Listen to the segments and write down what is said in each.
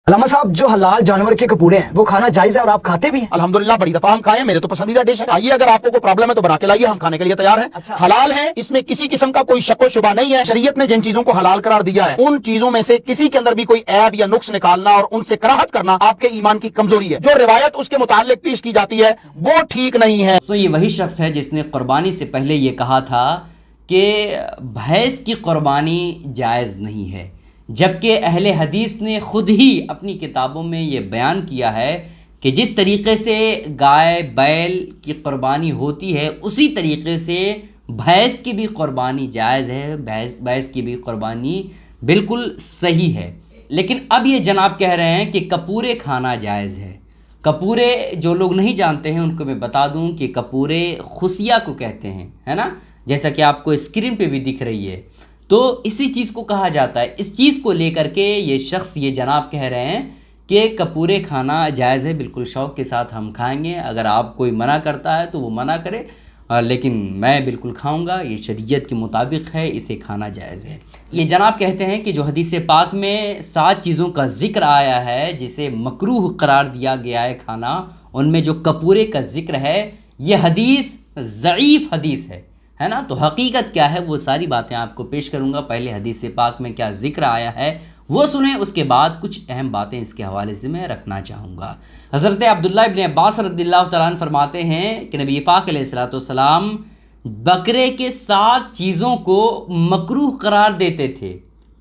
अल्लामा साहब, जो हलाल जानवर के कपूरे हैं वो खाना जायज है और आप खाते भी हैं? अल्हम्दुलिल्लाह बड़ी दफा हम खाए, मेरे तो पसंदीदा डिश है। आइए, अगर आपको कोई प्रॉब्लम है तो बना के लाइए, हम खाने के लिए तैयार हैं। अच्छा। हलाल है, इसमें किसी किस्म का कोई शक व शुबा नहीं है। शरीयत ने जिन चीजों को हलाल करार दिया है उन चीजों में से किसी के अंदर भी कोई ऐब या नुक्स निकालना और उनसे कराहत करना आपके ईमान की कमजोरी है। जो रिवायत उसके मुतालिक पेश की जाती है वो ठीक नहीं है। तो ये वही शख्स है जिसने कुर्बानी से पहले ये कहा था कि भैंस की कुर्बानी जायज़ नहीं है, जबकि अहले हदीस ने ख़ुद ही अपनी किताबों में ये बयान किया है कि जिस तरीक़े से गाय बैल की कुर्बानी होती है उसी तरीक़े से भैंस की भी कुर्बानी जायज़ है, भैंस की भी कुर्बानी बिल्कुल सही है। लेकिन अब ये जनाब कह रहे हैं कि कपूरे खाना जायज़ है। कपूरे जो लोग नहीं जानते हैं उनको मैं बता दूं कि कपूरे खुसिया को कहते हैं, है ना, जैसा कि आपको स्क्रीन पे भी दिख रही है। तो इसी चीज़ को कहा जाता है। इस चीज़ को लेकर के ये शख्स, ये जनाब कह रहे हैं कि कपूरे खाना जायज़ है, बिल्कुल शौक़ के साथ हम खाएंगे। अगर आप कोई मना करता है तो वो मना करे, लेकिन मैं बिल्कुल खाऊंगा, ये शरीयत के मुताबिक है, इसे खाना जायज़ है। ये जनाब कहते हैं कि जो हदीस पाक में 7 चीज़ों का ज़िक्र आया है जिसे मकरूह करार दिया गया है खाना, उनमें जो कपूरे का ज़िक्र है ये हदीस ज़ईफ़ हदीस है ना। तो हकीकत क्या है वो सारी बातें आपको पेश करूंगा। पहले हदीस पाक में क्या ज़िक्र आया है वो सुने, उसके बाद कुछ अहम बातें इसके हवाले से मैं रखना चाहूँगा। हज़रत अब्दुल्लाह इब्न अब्बास रज़ियल्लाहु तआला अन्हु फरमाते हैं कि नबी पाक अलैहिस्सलाम बकरे के 7 चीज़ों को मकरूह करार देते थे।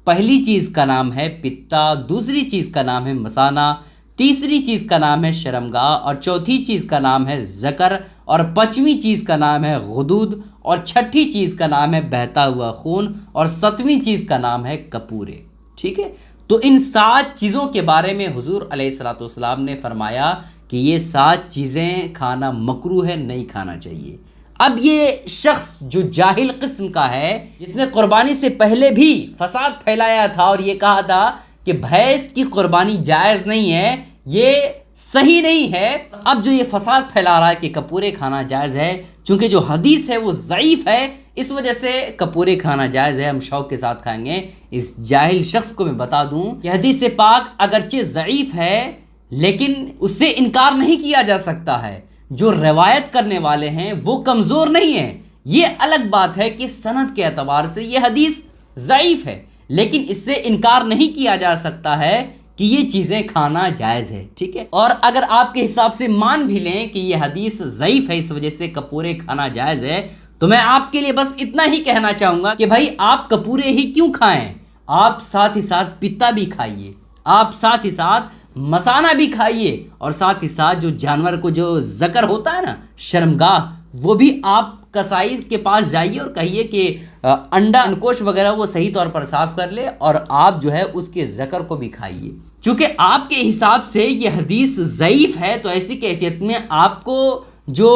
पहली चीज़ का नाम है पित्ता, दूसरी चीज़ का नाम है मसाना, तीसरी चीज़ का नाम है शर्मगाह, और चौथी चीज़ का नाम है ज़कर, और 5वीं चीज़ का नाम है गुदूद, और 6ठी चीज़ का नाम है बहता हुआ खून, और 7वीं चीज़ का नाम है कपूरे। ठीक है, तो इन 7 चीज़ों के बारे में हुज़ूर अलैहिस्सलाम ने फरमाया कि ये 7 चीज़ें खाना मकरूह है, नहीं खाना चाहिए। अब ये शख्स जो जाहिल किस्म का है, जिसने कुर्बानी से पहले भी फसाद फैलाया था और ये कहा था कि भैंस की कुर्बानी जायज़ नहीं है, ये सही नहीं है, अब जो ये फसाद फैला रहा है कि कपूरे खाना जायज़ है, चूँकि जो हदीस है वो ज़ईफ़ है, इस वजह से कपूरे खाना जायज़ है, हम शौक़ के साथ खाएंगे। इस जाहिल शख्स को मैं बता दूं कि हदीस पाक अगरचे ज़ईफ़ है लेकिन उससे इनकार नहीं किया जा सकता है। जो रवायत करने वाले हैं वो कमज़ोर नहीं है। ये अलग बात है कि सनद के एतबार से ये हदीस ज़ईफ़ है, लेकिन इससे इनकार नहीं किया जा सकता है कि ये चीज़ें खाना जायज़ है। ठीक है, और अगर आपके हिसाब से मान भी लें कि ये हदीस ज़ईफ़ है, इस वजह से कपूरे खाना जायज़ है, तो मैं आपके लिए बस इतना ही कहना चाहूँगा कि भाई आप कपूरे ही क्यों खाएं, आप साथ ही साथ पित्ता भी खाइए, आप साथ ही साथ मसाना भी खाइए, और साथ ही साथ जो जानवर को जो ज़कर होता है ना, शर्मगाह, वो भी आप कसाई के पास जाइए और कहिए कि अंडा अनकोश वगैरह वो सही तौर पर साफ़ कर ले, और आप जो है उसके ज़कर को भी खाइए। चूँकि आपके हिसाब से ये हदीस ज़ईफ़ है, तो ऐसी कैफियत में आपको जो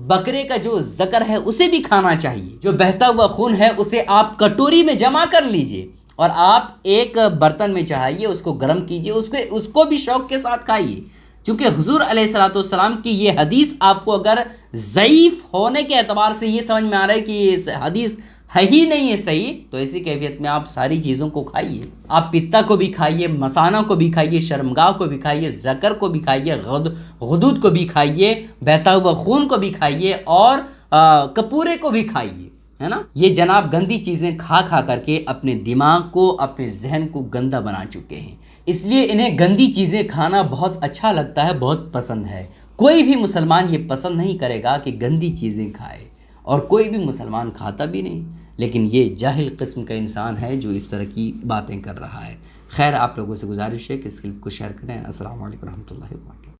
बकरे का जो ज़कर है उसे भी खाना चाहिए। जो बहता हुआ खून है उसे आप कटोरी में जमा कर लीजिए और आप एक बर्तन में चढ़ाइए, उसको गर्म कीजिए, उसको भी शौक़ के साथ खाइए। चूँकि हुज़ूर अलैहिस्सलाम की ये हदीस आपको अगर ज़ईफ़ होने के एतबार से ये समझ में आ रहा है कि ये हदीस है ही नहीं है सही, तो ऐसी कैफियत में आप सारी चीज़ों को खाइए। आप पित्ता को भी खाइए, मसाना को भी खाइए, शर्मगाह को भी खाइए, ज़कर को भी खाइए, गुदूद को भी खाइए, बहता हुआ खून को भी खाइए, और कपूरे को भी खाइए, है ना। ये जनाब गंदी चीज़ें खा खा करके अपने दिमाग को, अपने जहन को गंदा बना चुके हैं, इसलिए इन्हें गंदी चीज़ें खाना बहुत अच्छा लगता है, बहुत पसंद है। कोई भी मुसलमान ये पसंद नहीं करेगा कि गंदी चीज़ें खाए, और कोई भी मुसलमान खाता भी नहीं, लेकिन ये जाहिल किस्म का इंसान है जो इस तरह की बातें कर रहा है। खैर, आप लोगों से गुजारिश है कि इस क्लिप को शेयर करें। अस्सलाम वालेकुम रहमतुल्लाहि व बरकातहू।